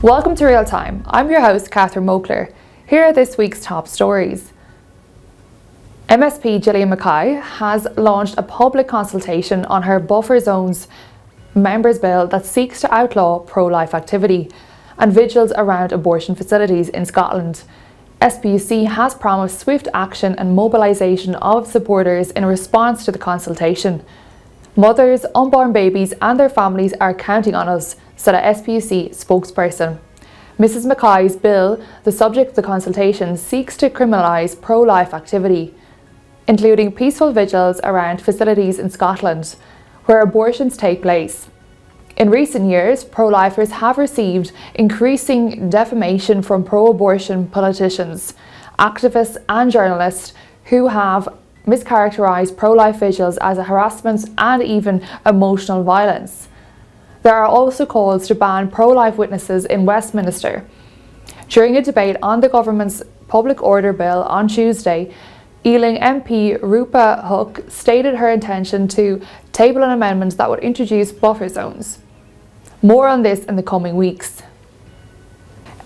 Welcome to Real Time. I'm your host, Catherine Mokler. Here are this week's top stories. MSP Gillian Mackay has launched a public consultation on her buffer zones members' bill that seeks to outlaw pro-life activity and vigils around abortion facilities in Scotland. SPUC has promised swift action and mobilisation of supporters in response to the consultation. Mothers, unborn babies and their families are counting on us, said a SPUC spokesperson. Mrs Mackay's bill, the subject of the consultation, seeks to criminalise pro-life activity, including peaceful vigils around facilities in Scotland where abortions take place. In recent years, pro-lifers have received increasing defamation from pro-abortion politicians, activists and journalists who have mischaracterised pro-life vigils as a harassment and even emotional violence. There are also calls to ban pro-life witnesses in Westminster. During a debate on the government's public order bill on Tuesday, Ealing MP Rupa Hook stated her intention to table an amendment that would introduce buffer zones. More on this in the coming weeks.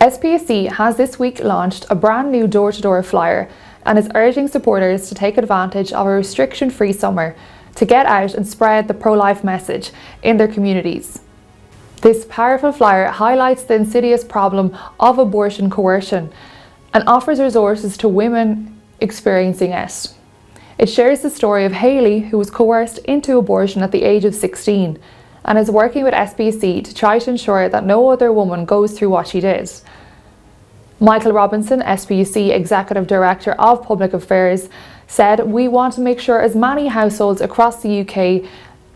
SPUC has this week launched a brand new door-to-door flyer and is urging supporters to take advantage of a restriction-free summer to get out and spread the pro-life message in their communities. This powerful flyer highlights the insidious problem of abortion coercion and offers resources to women experiencing it. It shares the story of Hayley, who was coerced into abortion at the age of 16 and is working with SPUC to try to ensure that no other woman goes through what she did. Michael Robinson, SPUC Executive Director of Public Affairs, said, "We want to make sure as many households across the UK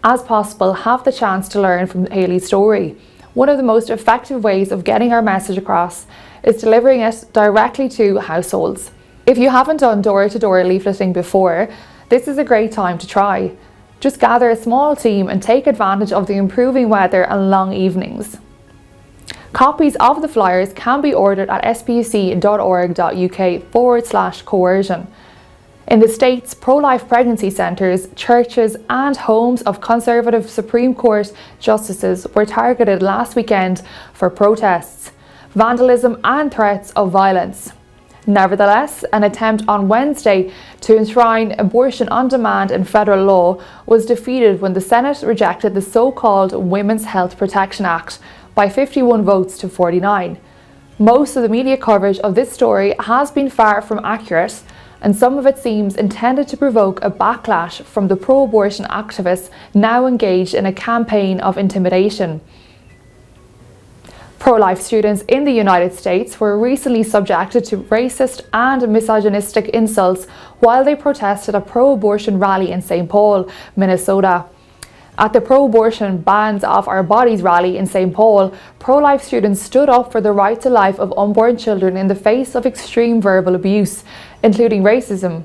as possible have the chance to learn from Hayley's story. One of the most effective ways of getting our message across is delivering it directly to households. If you haven't done door-to-door leafleting before, this is a great time to try. Just gather a small team and take advantage of the improving weather and long evenings." Copies of the flyers can be ordered at spuc.org.uk/coercion. In the States, pro-life pregnancy centres, churches and homes of conservative Supreme Court justices were targeted last weekend for protests, vandalism and threats of violence. Nevertheless, an attempt on Wednesday to enshrine abortion on demand in federal law was defeated when the Senate rejected the so-called Women's Health Protection Act by 51 votes to 49. Most of the media coverage of this story has been far from accurate, and some of it seems intended to provoke a backlash from the pro-abortion activists now engaged in a campaign of intimidation. Pro-life students in the United States were recently subjected to racist and misogynistic insults while they protested a pro-abortion rally in St. Paul, Minnesota. At the pro-abortion Bands Off Our Bodies rally in St. Paul, pro-life students stood up for the right to life of unborn children in the face of extreme verbal abuse, including racism.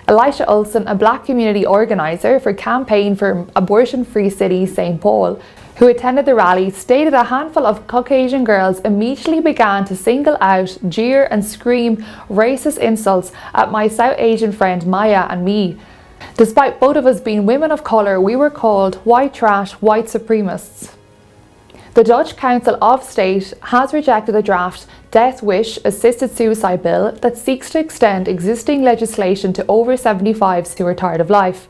Elisha Olson, a Black community organiser for Campaign for Abortion-Free City St. Paul, who attended the rally, stated a handful of Caucasian girls immediately began to single out, jeer and scream racist insults at my South Asian friend Maya and me. Despite both of us being women of colour, we were called white trash, white supremacists. The Dutch Council of State has rejected a draft Death Wish assisted suicide bill that seeks to extend existing legislation to over 75s who are tired of life.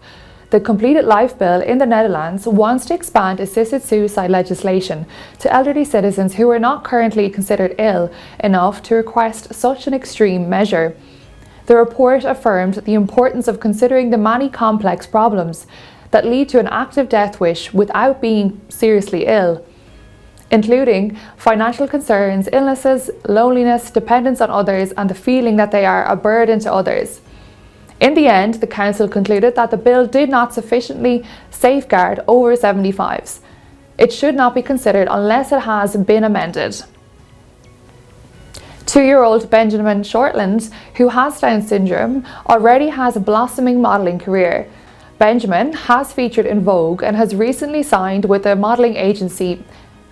The Completed Life Bill in the Netherlands wants to expand assisted suicide legislation to elderly citizens who are not currently considered ill enough to request such an extreme measure. The report affirmed the importance of considering the many complex problems that lead to an active death wish without being seriously ill, including financial concerns, illnesses, loneliness, dependence on others, and the feeling that they are a burden to others. In the end, the Council concluded that the bill did not sufficiently safeguard over 75s. It should not be considered unless it has been amended. 2-year-old Benjamin Shortland, who has Down syndrome, already has a blossoming modelling career. Benjamin has featured in Vogue and has recently signed with the modelling agency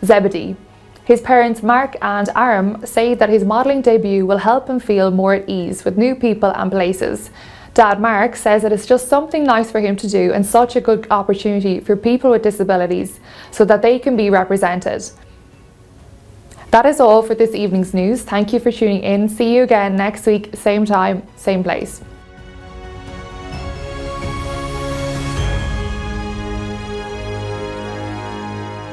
Zebedee. His parents Mark and Aram say that his modelling debut will help him feel more at ease with new people and places. Dad Mark says that it's just something nice for him to do and such a good opportunity for people with disabilities so that they can be represented. That is all for this evening's news. Thank you for tuning in. See you again next week, same time, same place.